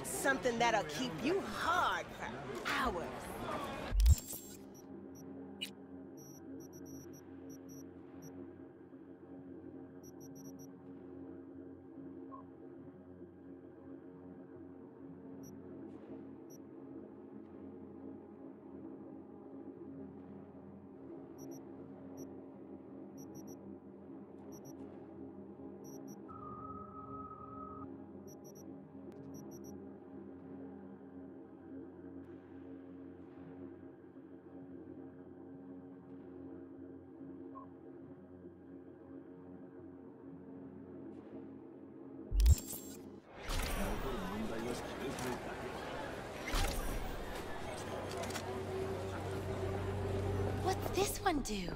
got something that'll keep you hard for hours. What's this one do?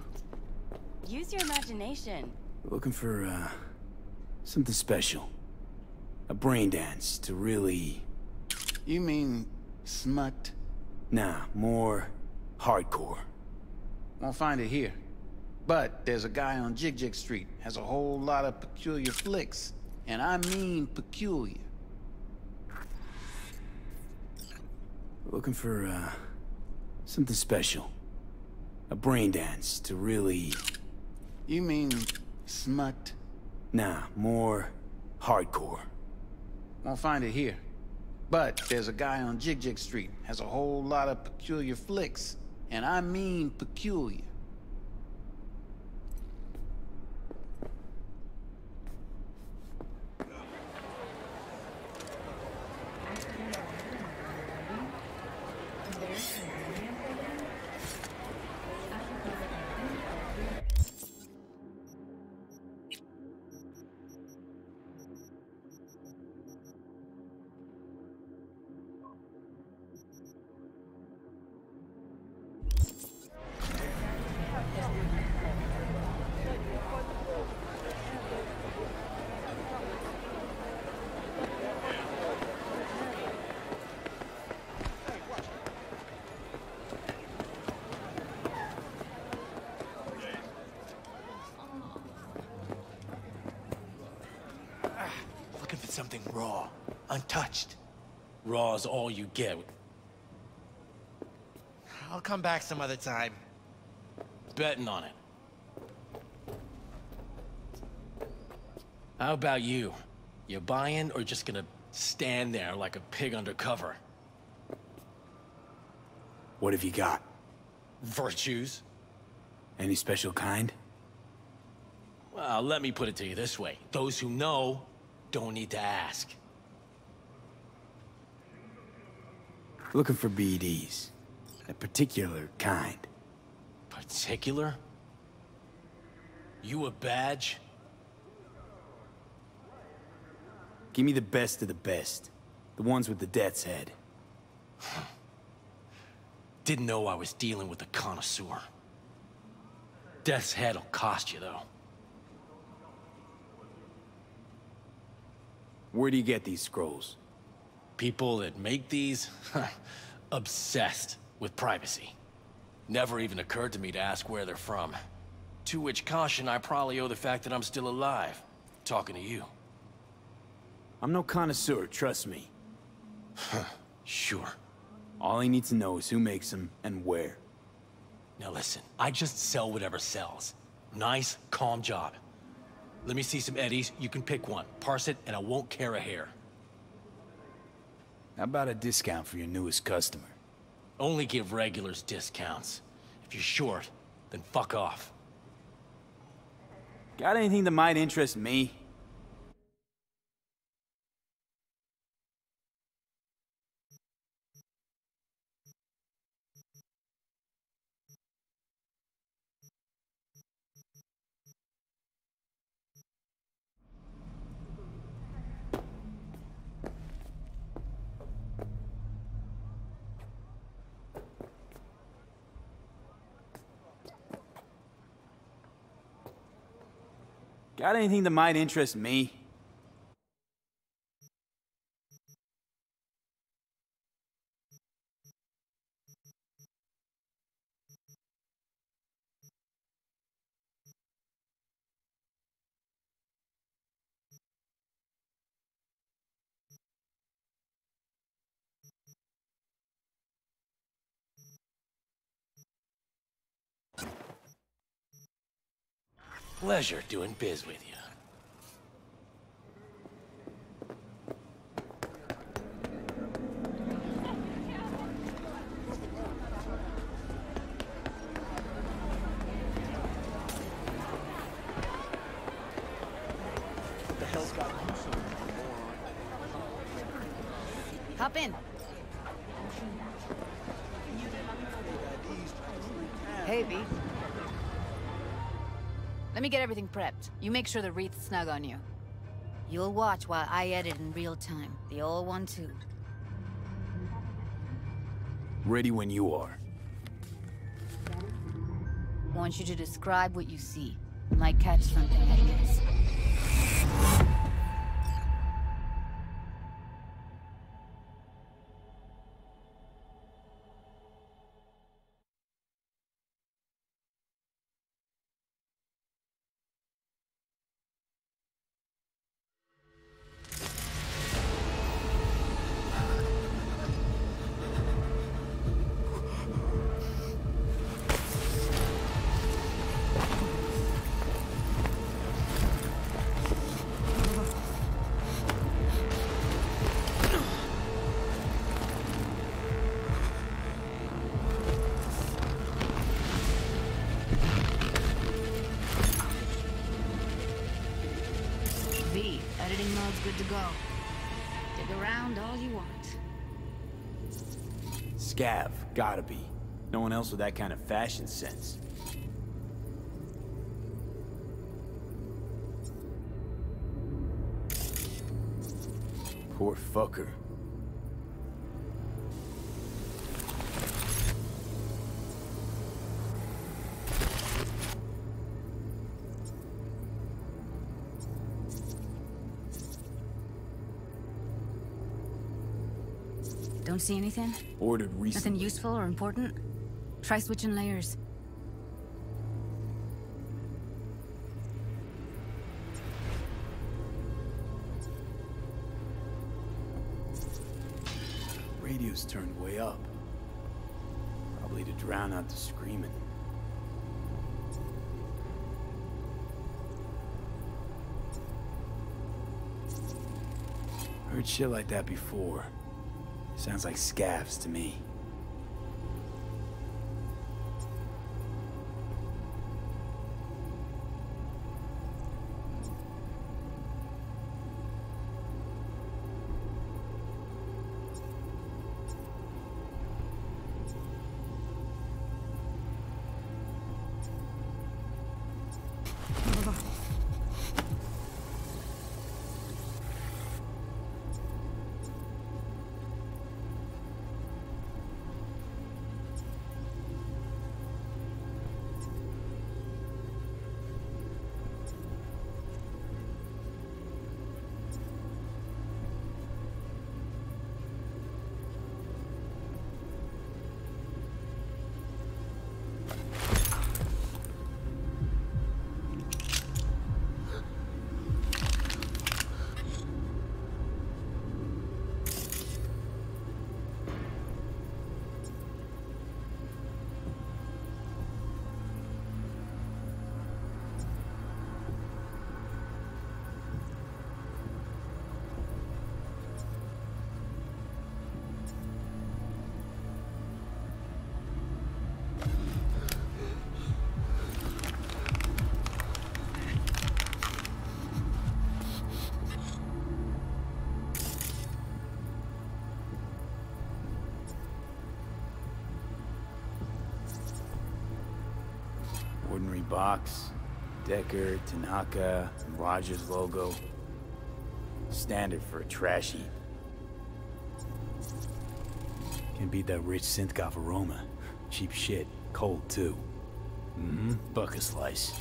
Use your imagination. Looking for, something special. A brain dance to really... You mean smut? Nah, more hardcore. Won't find it here. But there's a guy on Jig Street, has a whole lot of peculiar flicks. And I mean peculiar. Looking for, something special. A brain dance to really... You mean smut? Nah, more hardcore. Won't find it here. But there's a guy on Jig Street, has a whole lot of peculiar flicks. And I mean peculiar. Looking for something raw, untouched. Raw is all you get. I'll come back some other time. Betting on it. How about you? You buying or just gonna stand there like a pig undercover? What have you got? Virtues? Any special kind? Well, let me put it to you this way. Those who know don't need to ask. Looking for BDs. A particular kind. Particular? You a badge? Give me the best of the best. The ones with the death's head. Didn't know I was dealing with a connoisseur. Death's head'll cost you, though. Where do you get these scrolls? People that make these, obsessed with privacy. Never even occurred to me to ask where they're from. To which caution I probably owe the fact that I'm still alive, talking to you. I'm no connoisseur, trust me. Sure. All I need to know is who makes them and where. Now listen, I just sell whatever sells. Nice, calm job. Let me see some eddies, you can pick one. Parse it, and I won't care a hair. How about a discount for your newest customer? Only give regulars discounts. If you're short, then fuck off. Got anything that might interest me? Got anything that might interest me? Pleasure doing biz with you. Hop in. Hey, V. Let me get everything prepped. You make sure the wreath's snug on you. You'll watch while I edit in real time. The old one, too. Ready when you are. Want you to describe what you see. Might catch something I miss. Editing mode's good to go. Dig around all you want. Scav, gotta be. No one else with that kind of fashion sense. Poor fucker. Don't see anything? Ordered recently. Nothing useful or important? Try switching layers. Radio's turned way up. Probably to drown out the screaming. Heard shit like that before. Sounds like scavs to me. Ordinary box, Decker, Tanaka, and Rogers logo. Standard for a trash heap. Can't beat that rich synth-goth aroma. Cheap shit, cold too. Buck a slice.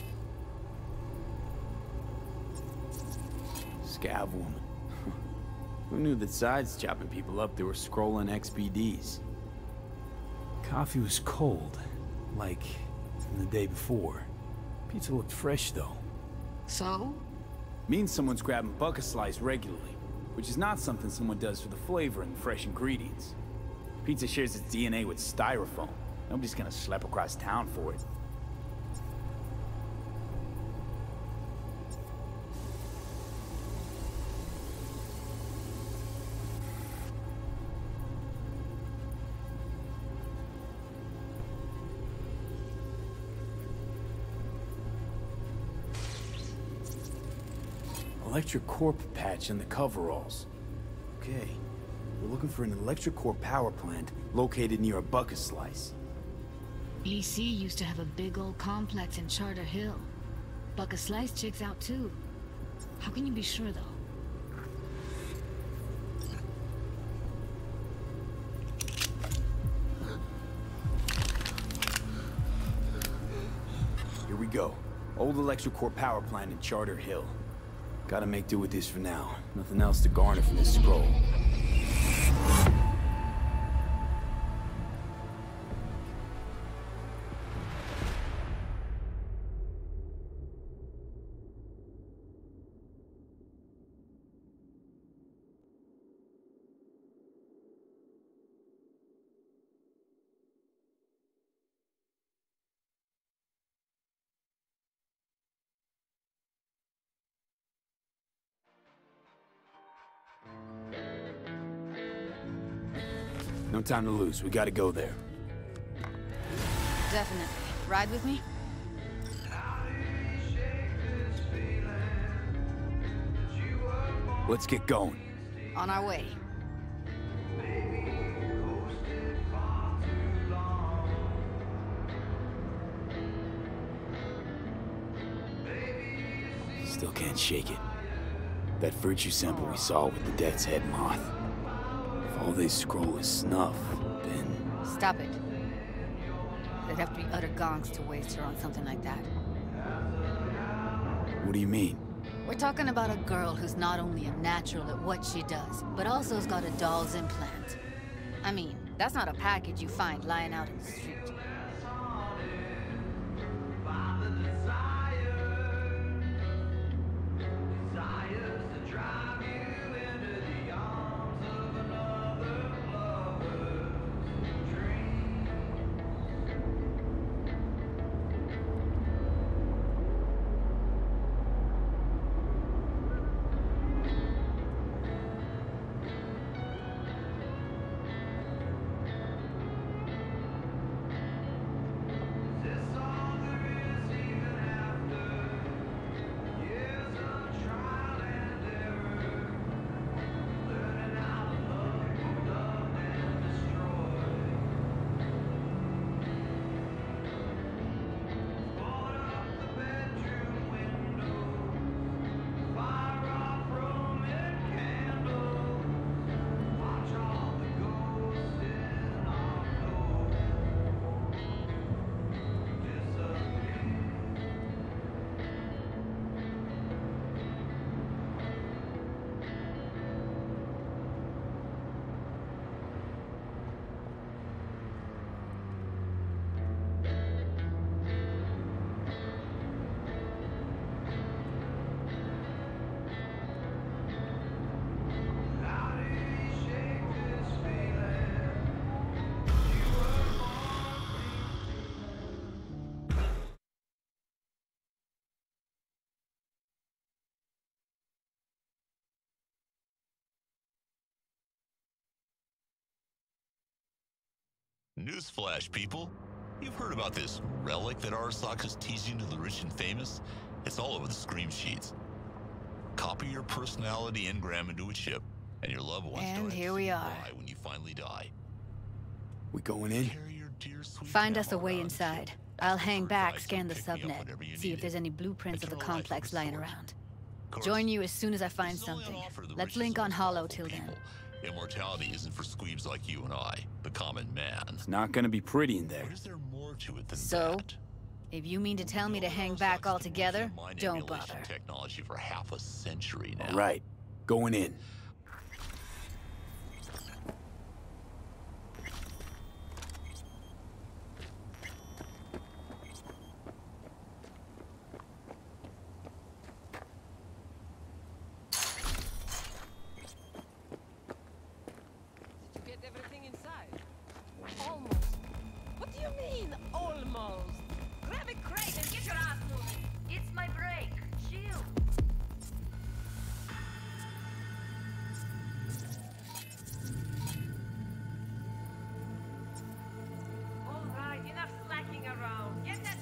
Scav woman. Who knew that sides chopping people up they were scrolling XBDs? Coffee was cold, like from the day before. Pizza looked fresh though. So? Means someone's grabbing buck a slice regularly, which is not something someone does for the flavor and fresh ingredients. Pizza shares its DNA with styrofoam. Nobody's gonna schlep across town for it. electric core patch in the coveralls. Okay. We're looking for an electric core power plant located near a bucket slice. EC used to have a big old complex in Charter Hill. Bucket Slice checks out too. How can you be sure though? Here we go. Old electric core power plant in Charter Hill. Gotta make do with this for now. Nothing else to garner from this scroll. No time to lose. We gotta go there. Definitely. Ride with me? Let's get going. On our way. Still can't shake it. That virtue sample we saw with the Death's Head moth. If all they scroll is snuff, then... Stop it. They'd have to be utter gonks to waste her on something like that. What do you mean? We're talking about a girl who's not only a natural at what she does, but also has got a doll's implant. I mean, that's not a package you find lying out in the street. Newsflash, people. You've heard about this relic that Arasakas teasing to the rich and famous? It's all over the scream sheets. Copy your personality engram into a chip, and your loved ones And don't have here to we say are. goodbye when you finally die. We going in? Carry your dear sweet Find us a grandma way around inside. you. I'll Ask her hang for back, advice, scan or the pick me up subnet, whenever you see need if there's it. any blueprints of the Until life complex was lying restored. around. Of course, Join you as soon as I find this is only on something. offer to the Let's richest link and on most Hollow powerful till then. people. Immortality isn't for squeebs like you and I, the common man. It's not gonna be pretty in there. Or is there more to it than So? that? If you mean to tell me to hang Arasakas back been altogether, working on mind don't emulation bother. technology for half a century now. All right, going in. Get everything inside. Almost. What do you mean, almost? Grab a crate and get your ass moving. It's my break. Chill. All right, enough slacking around. Get that.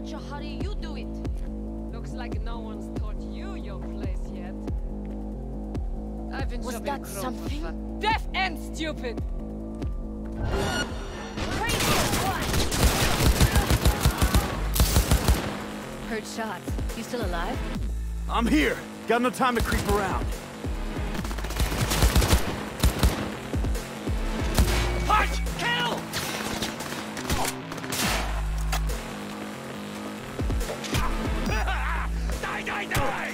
such a hurry, you do it. Looks like no one's taught you your place yet. I've been Was that something? Deaf and stupid! Heard shots. You still alive? I'm here. Got no time to creep around. Punch! Kill! Die, die, die!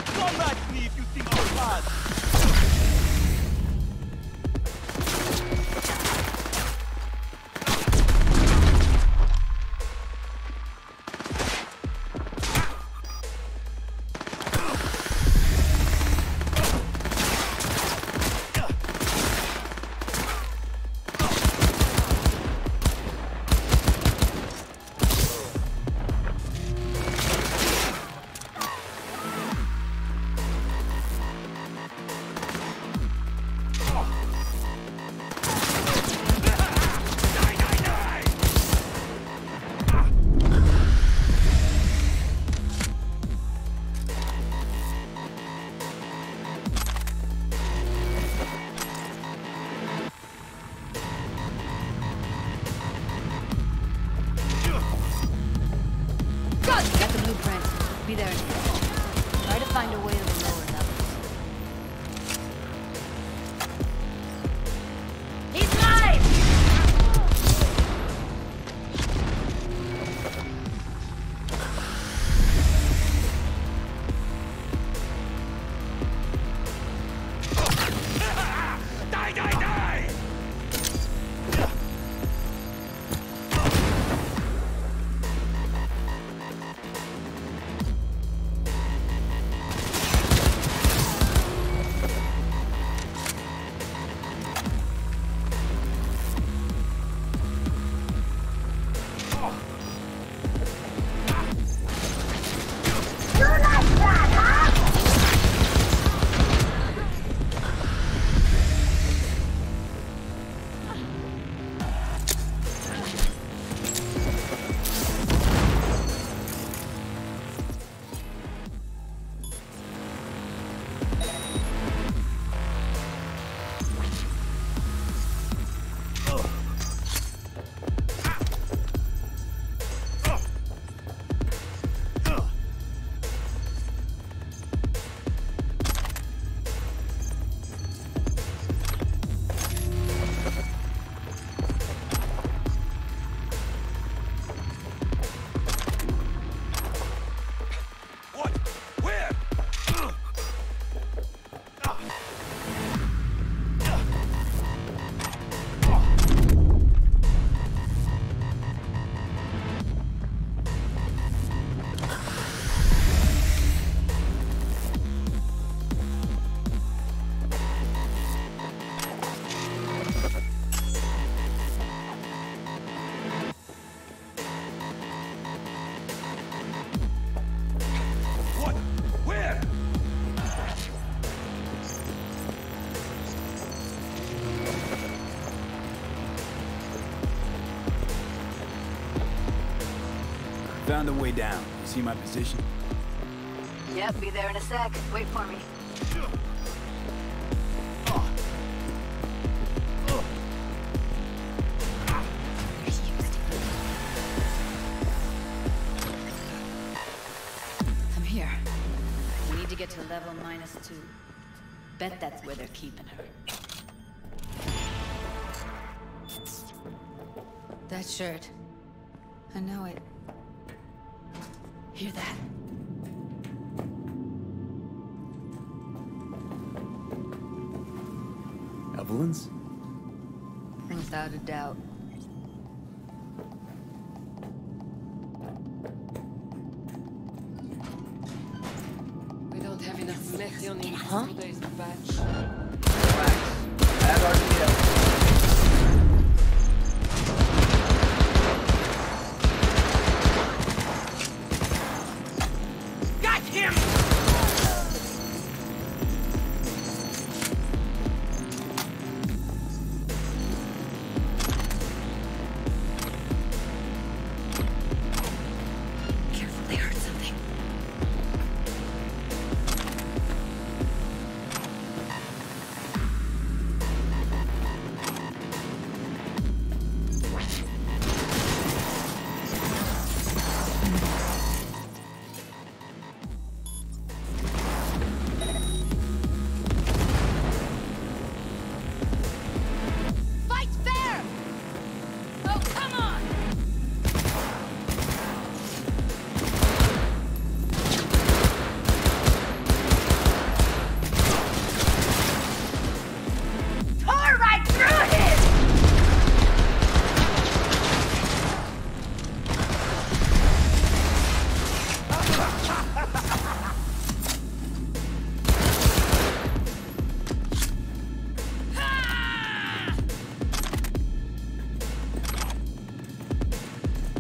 Come back to me if you think you're bad. Got the blueprint. Be there in a second. Try to find a way to the lower levels. He's mine! Die, die, die! Found a way down. You see my position? Yep, be there in a sec. Wait for me. I'm here. We need to get to level -2. Bet that's where they're keeping her. That shirt. I know it. Hear that? Evelyn's? Without a doubt. We don't have enough lithium in today's batch. Add RTL.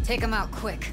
Take him out quick.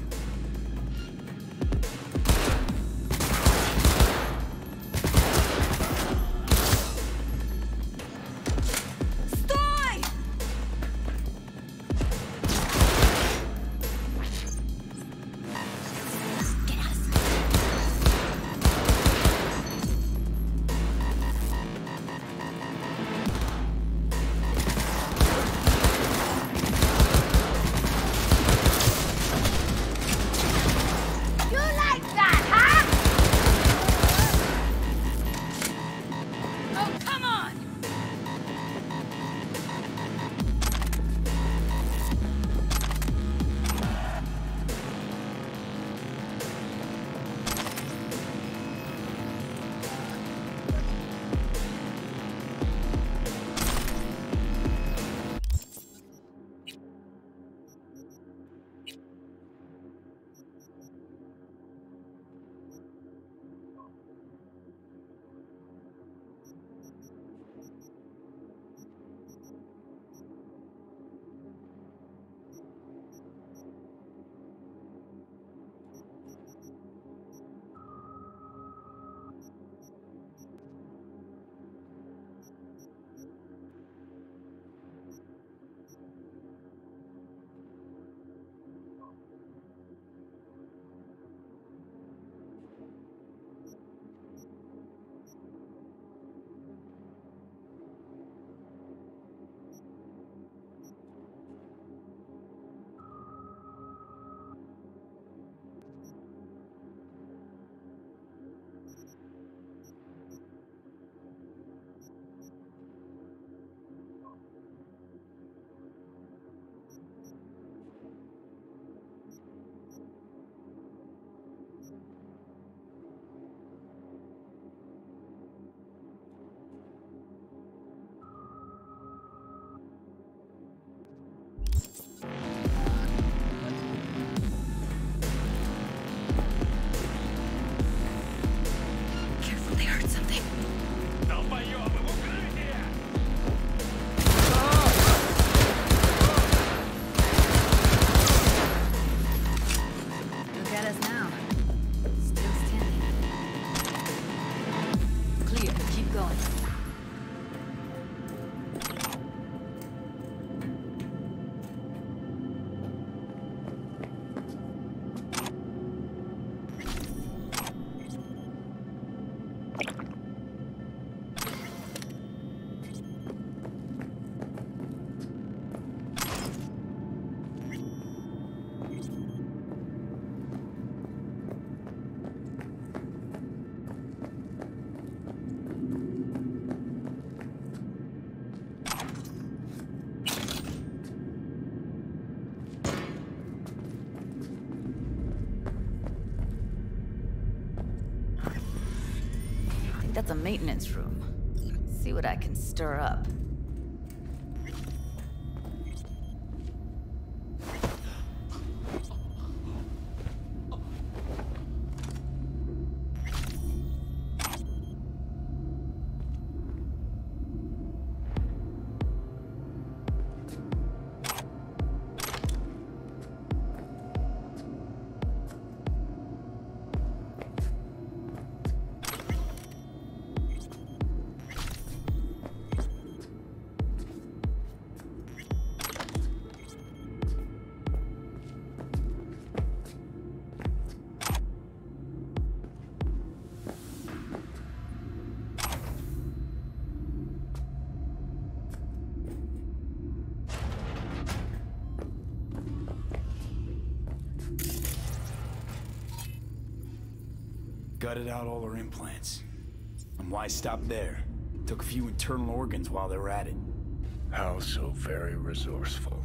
That's a maintenance room. See what I can stir up. Gutted out all her implants. And why stop there? Took a few internal organs while they were at it. How so very resourceful.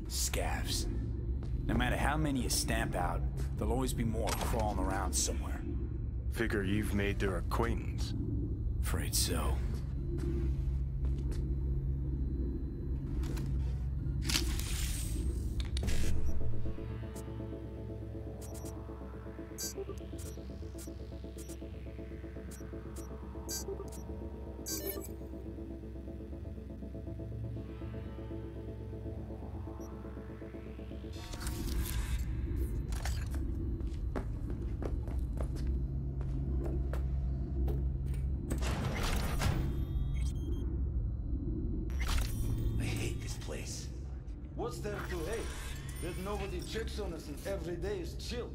Scavs. No matter how many you stamp out, there'll always be more crawling around somewhere. Figure you've made their acquaintance. Afraid so. What's there to hate? That nobody checks on us and every day is chill.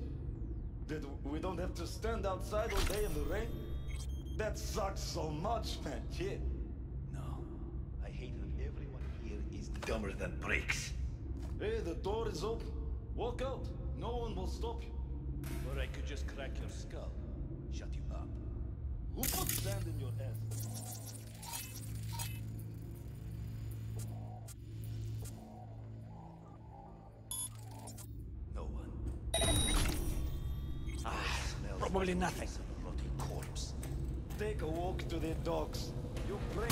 That we don't have to stand outside all day in the rain. That sucks so much, man. Yeah. No. I hate that everyone here is dumber than bricks. Hey, the door is open. Walk out. No one will stop you. Or I could just crack your skull. Shut you up. Who put sand in your ass? No one. Probably nothing. A rotting corpse. Take a walk to the dogs. You bring.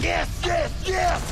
Yes, yes, yes!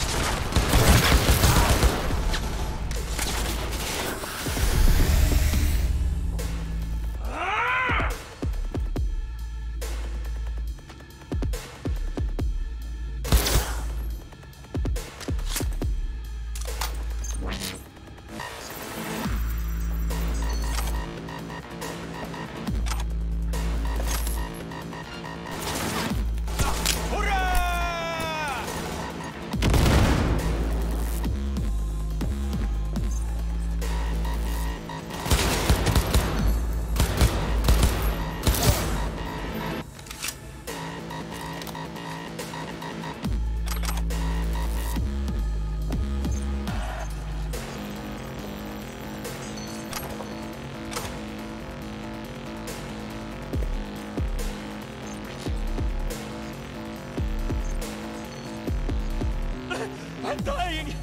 I'm dying!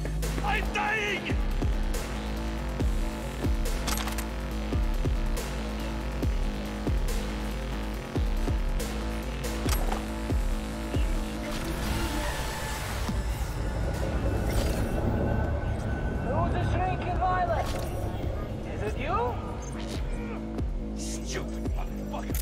I'm dying! Who's the shrinking violet? Is it you? Stupid motherfucker!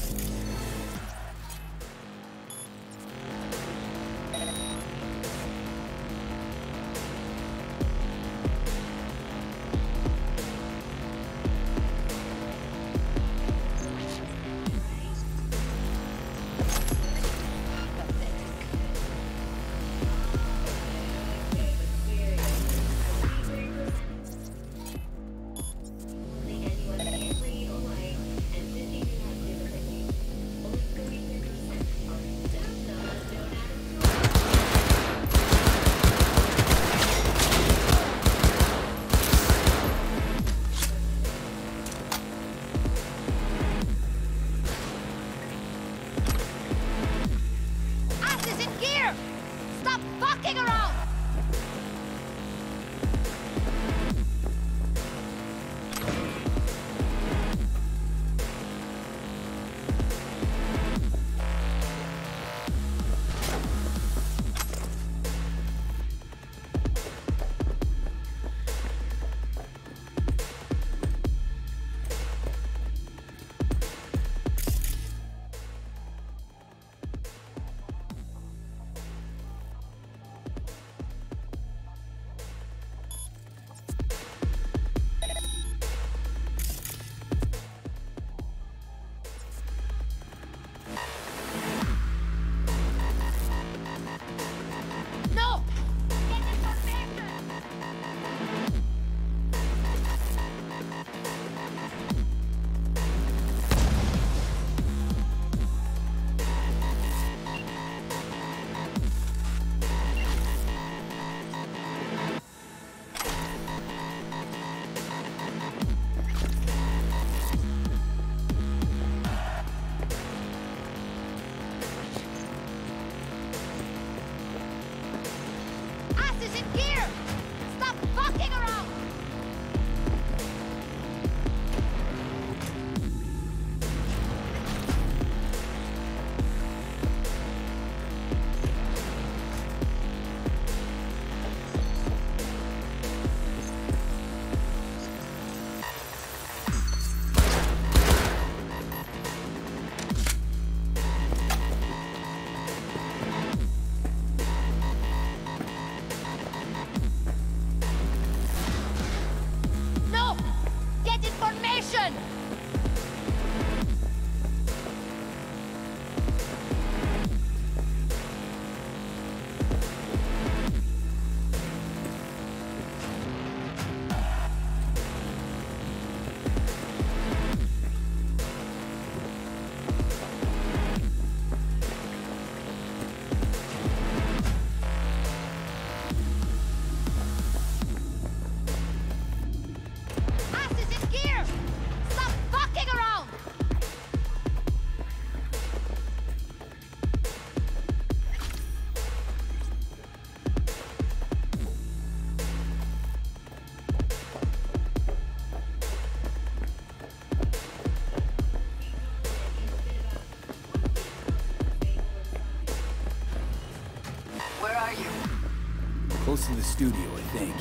close to the studio, I think.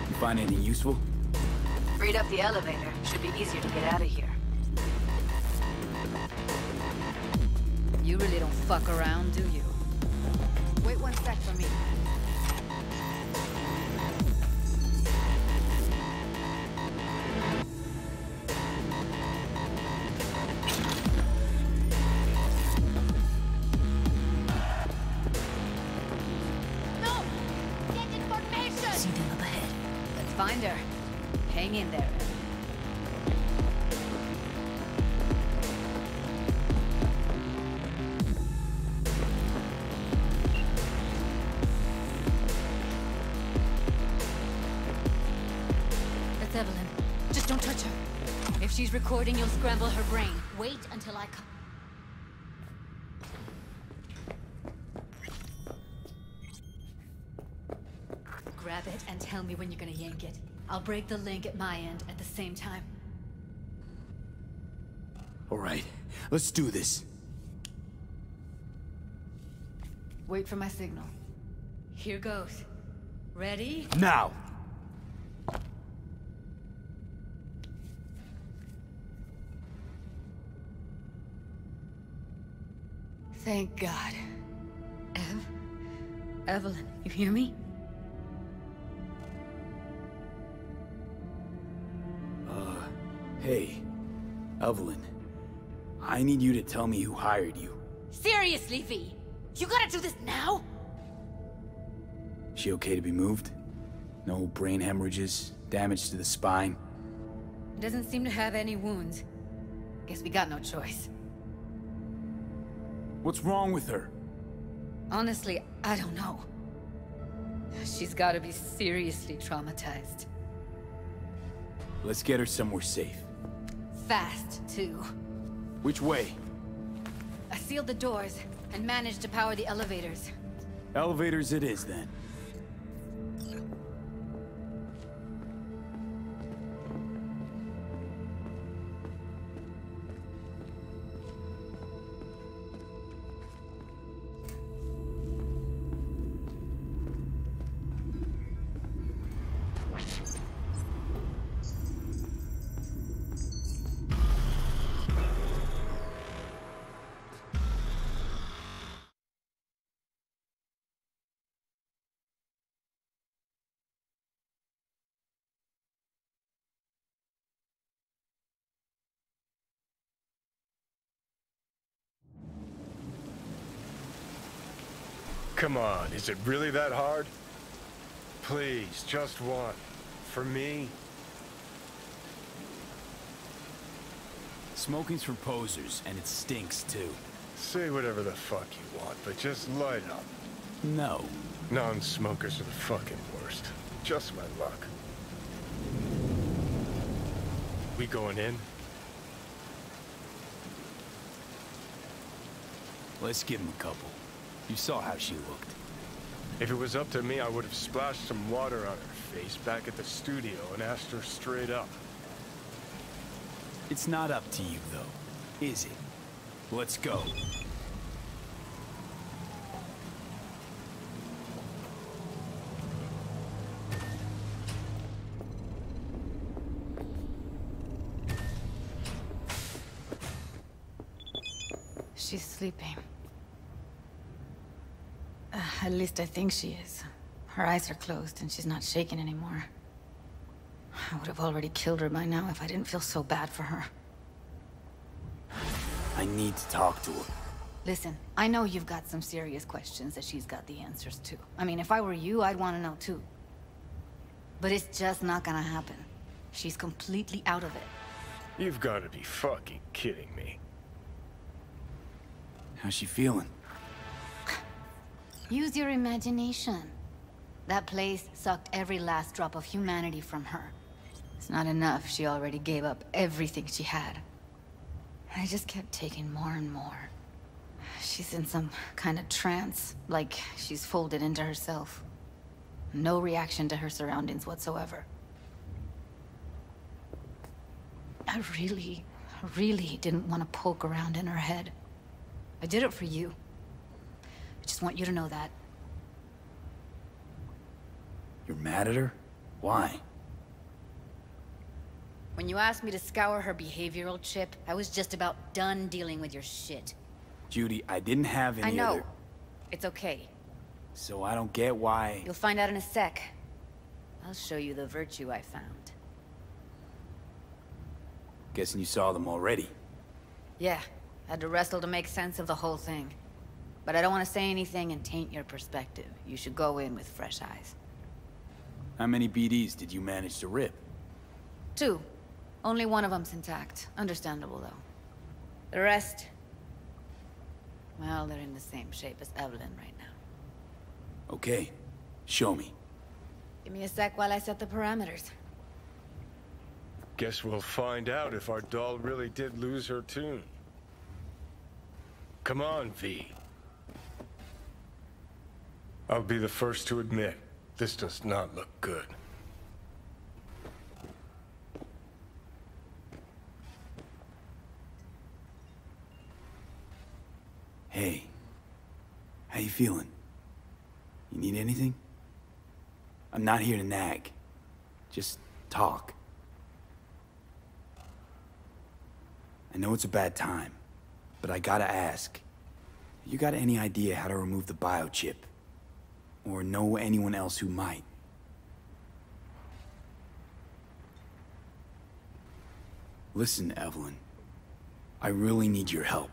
You find anything useful? Freed up the elevator. Should be easier to get out of here. You really don't fuck around, do you? Wait 1 sec for me. No! Get information! See them up ahead. Let's find her. Hang in there. That's Evelyn. Just don't touch her. If she's recording, you'll scramble her brain. Wait until I come. Grab it and tell me when you're gonna yank it. I'll break the link at my end at the same time. All right, let's do this. Wait for my signal. Here goes. Ready? Now! Thank God. Evelyn, you hear me? Hey, Evelyn. I need you to tell me who hired you. Seriously, V? You gotta do this now? She okay to be moved? No brain hemorrhages, damage to the spine? Doesn't seem to have any wounds. Guess we got no choice. What's wrong with her? Honestly, I don't know. She's gotta be seriously traumatized. Let's get her somewhere safe. Fast, too. Which way? I sealed the doors and managed to power the elevators. Elevators it is, then. Come on, is it really that hard? Please, just one. For me? Smoking's for posers, and it stinks, too. Say whatever the fuck you want, but just light up. No. Non-smokers are the fucking worst. Just my luck. We going in? Let's give him a couple. You saw how she looked. If it was up to me, I would have splashed some water on her face back at the studio and asked her straight up. It's not up to you, though, is it? Let's go. She's sleeping. At least I think she is. Her eyes are closed and she's not shaking anymore. I would have already killed her by now if I didn't feel so bad for her. I need to talk to her. Listen, I know you've got some serious questions that she's got the answers to. I mean, if I were you, I'd want to know too. But it's just not gonna happen. She's completely out of it. You've got to be fucking kidding me. How's she feeling? Use your imagination. That place sucked every last drop of humanity from her. It's not enough, she already gave up everything she had. I just kept taking more and more. She's in some kind of trance, like she's folded into herself. No reaction to her surroundings whatsoever. I really didn't want to poke around in her head. I did it for you. I just want you to know that. You're mad at her? Why? When you asked me to scour her behavioral chip, I was just about done dealing with your shit. Judy, I didn't have any I know. other... It's okay. So I don't get why... You'll find out in a sec. I'll show you the virtue I found. Guessing you saw them already. Yeah, had to wrestle to make sense of the whole thing. But I don't want to say anything and taint your perspective. You should go in with fresh eyes. How many BDs did you manage to rip? 2. Only one of them's intact. Understandable, though. The rest... well, they're in the same shape as Evelyn right now. Okay. Show me. Give me a sec while I set the parameters. Guess we'll find out if our doll really did lose her tune. Come on, V. I'll be the first to admit, this does not look good. Hey. How you feeling? You need anything? I'm not here to nag. Just talk. I know it's a bad time, but I gotta ask. You got any idea how to remove the biochip? Or know anyone else who might? Listen, Evelyn. I really need your help.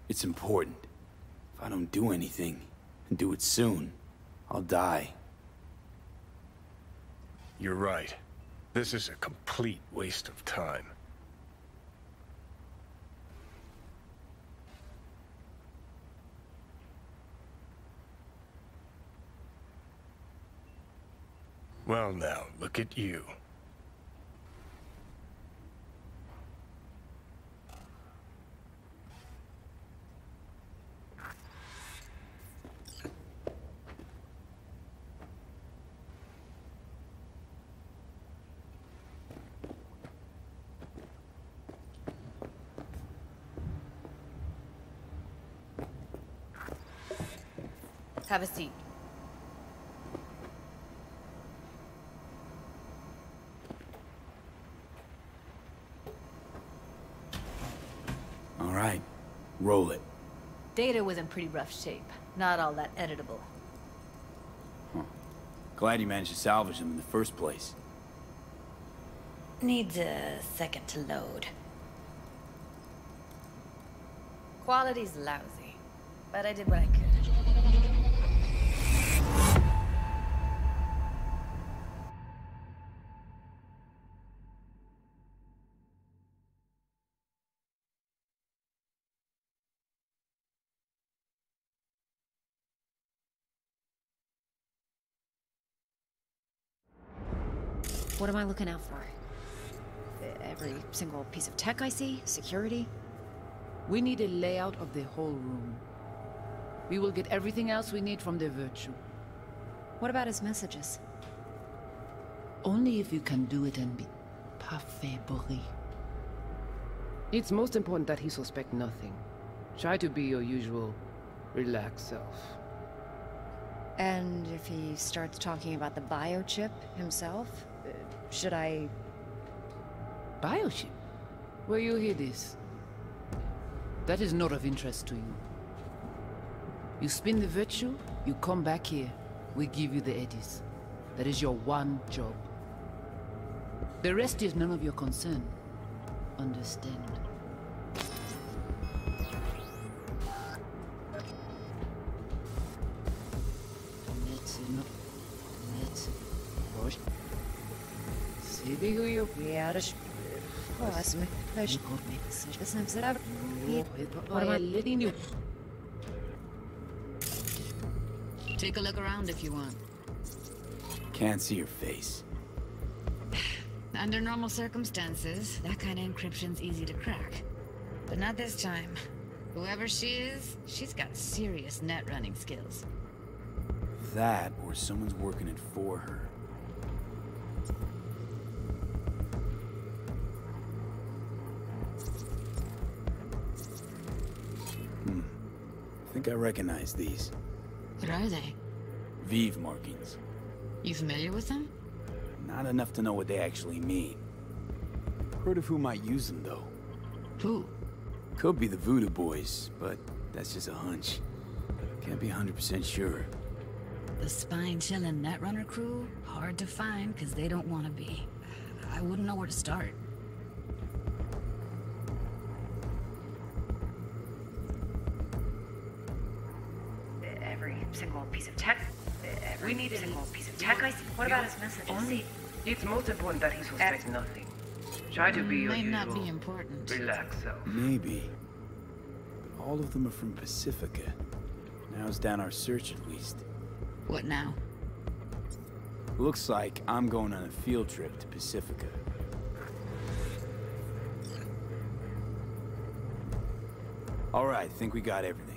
It's important. If I don't do anything, and do it soon, I'll die. You're right. This is a complete waste of time. Well now, look at you. Have a seat. All right. Roll it. Data was in pretty rough shape. Not all that editable. Huh. Glad you managed to salvage them in the first place. Needs a second to load. Quality's lousy, but I did what I could. What am I looking out for? Every single piece of tech I see? Security? We need a layout of the whole room. We will get everything else we need from the Virtue. What about his messages? Only if you can do it and be parfait bourré. It's most important that he suspect nothing. Try to be your usual, relaxed self. And if he starts talking about the biochip himself, should I... Biochip? Where you hear this? That is not of interest to you. You spin the Virtue, you come back here, we give you the eddies. That is your one job. The rest is none of your concern. Understand? What am I letting you? Take a look around if you want. Can't see your face. Under normal circumstances, that kind of encryption's easy to crack. But not this time. Whoever she is, she's got serious net running skills. That, or someone's working it for her. I think I recognize these. What are they? Vive markings. You familiar with them? Not enough to know what they actually mean. Heard of who might use them, though. Who? Could be the Voodoo Boys, but that's just a hunch. Can't be 100% sure. The spine-chilling Netrunner crew? Hard to find, because they don't want to be. I wouldn't know where to start. Every single piece of tech. Every single piece of tech I see. What about his messages? It's most important that he suspects nothing. Try to be your Might usual. not be important. Relax self. Maybe. But all of them are from Pacifica. Narrows down our search at least. What now? Looks like I'm going on a field trip to Pacifica. All right, think we got everything.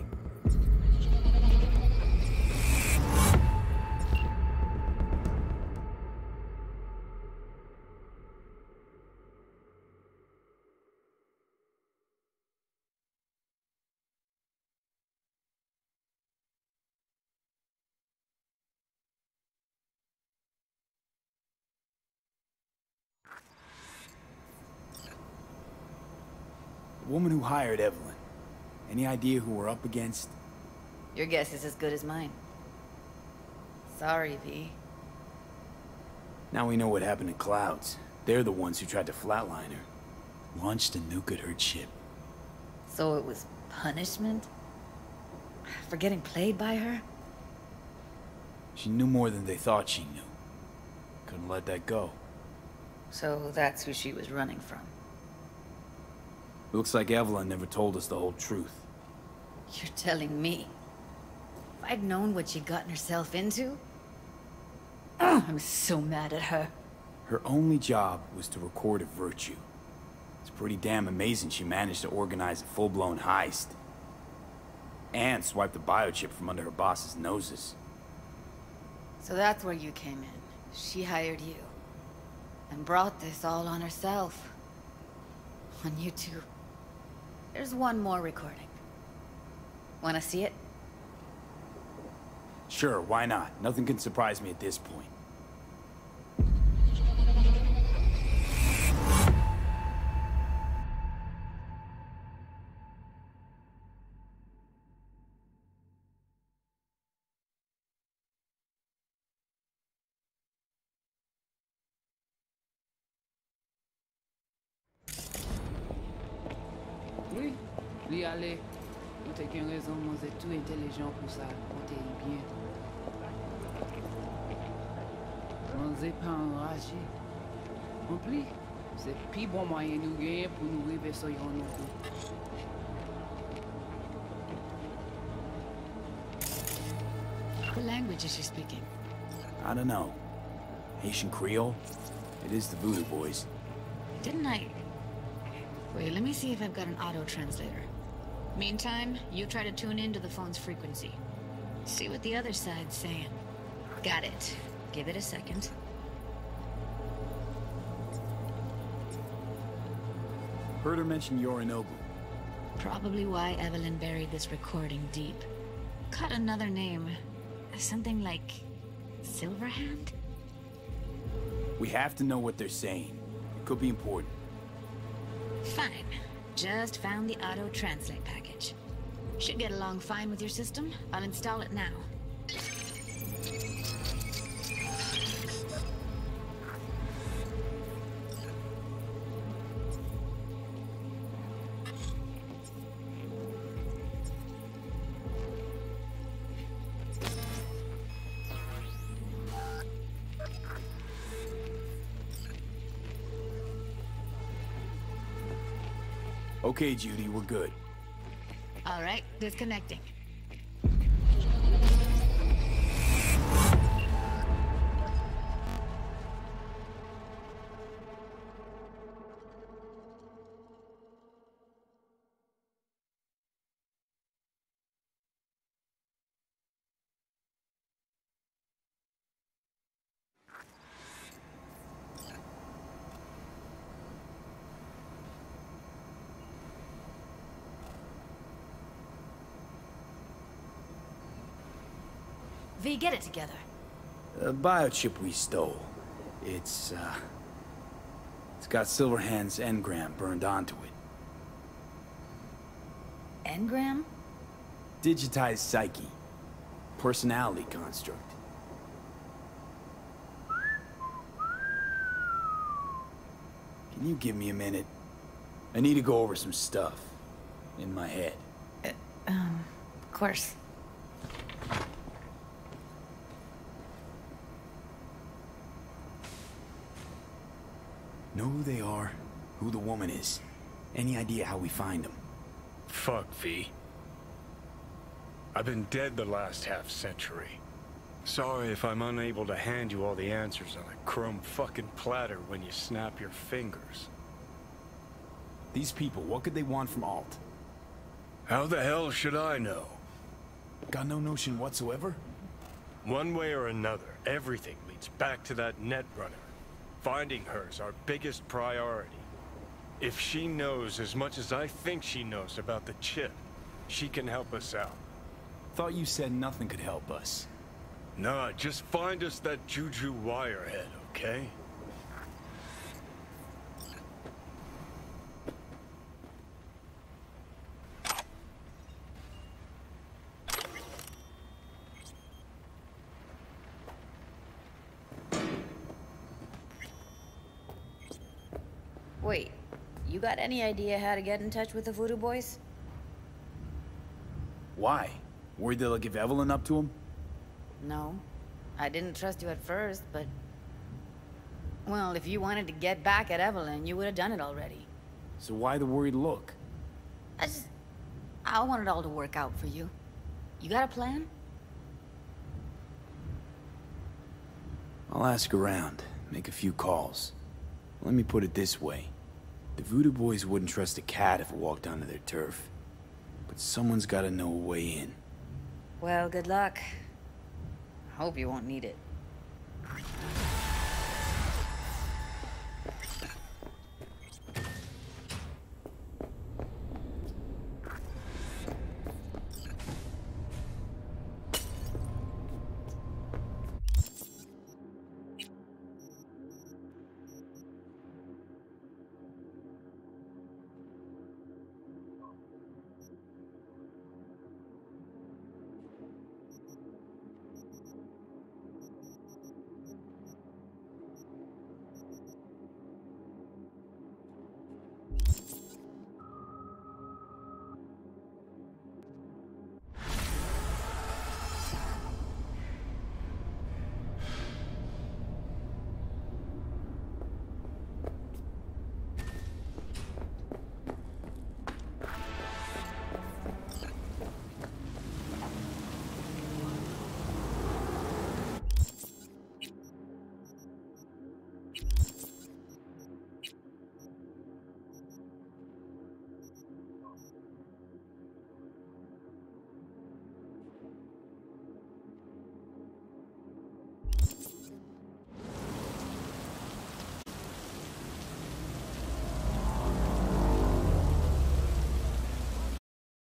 The woman who hired Evelyn. Any idea who we're up against? Your guess is as good as mine. Sorry, V. Now we know what happened to Clouds. They're the ones who tried to flatline her. Launched a nuke at her ship. So it was punishment? For getting played by her? She knew more than they thought she knew. Couldn't let that go. So that's who she was running from. Looks like Evelyn never told us the whole truth. You're telling me? If I'd known what she'd gotten herself into? I'm so mad at her. Her only job was to record a virtue. It's pretty damn amazing she managed to organize a full-blown heist. And swipe the biochip from under her boss's noses. So that's where you came in. She hired you. And brought this all on herself. On you two. There's one more recording. Wanna see it? Sure, why not? Nothing can surprise me at this point. Oui, lui aller. Ou t'as qu'une raison, moi c'est tout intelligent pour ça, compter bien. On n'est pas enragé. En plus, c'est le plus bon moyen de nous gagner pour nous arriver sur nos coups. What language is she speaking? I don't know. Haitian Creole? It is the Voodoo Boys. Didn't I... Wait, let me see if I've got an auto-translator. Meantime, you try to tune into the phone's frequency. See what the other side's saying. Got it. Give it a second. Heard her mention Yorinobu. Probably why Evelyn buried this recording deep. Cut another name. Something like... Silverhand? We have to know what they're saying. It could be important. Fine. Just found the auto-translate package. Should get along fine with your system. I'll install it now. Okay, Judy, we're good. All right, disconnecting. V, get it together. A biochip we stole. It's got Silverhand's engram burned onto it. Engram? Digitized psyche. Personality construct. Can you give me a minute? I need to go over some stuff. In my head. Of course. Know who they are, who the woman is. Any idea how we find them? Fuck, V. I've been dead the last half-century. Sorry if I'm unable to hand you all the answers on a chrome fucking platter when you snap your fingers. These people, what could they want from Alt? How the hell should I know? Got no notion whatsoever? One way or another, everything leads back to that Netrunner. Finding her's our biggest priority. If she knows as much as I think she knows about the chip, she can help us out. Thought you said nothing could help us. Nah, just find us that Juju wirehead, okay? Wait, you got any idea how to get in touch with the Voodoo Boys? Why? Worried they'll give Evelyn up to him? No. I didn't trust you at first, but... Well, if you wanted to get back at Evelyn, you would have done it already. So why the worried look? I want it all to work out for you. You got a plan? I'll ask around, make a few calls. Let me put it this way. The Voodoo Boys wouldn't trust a cat if it walked onto their turf. But someone's gotta know a way in. Well, good luck. Hope you won't need it.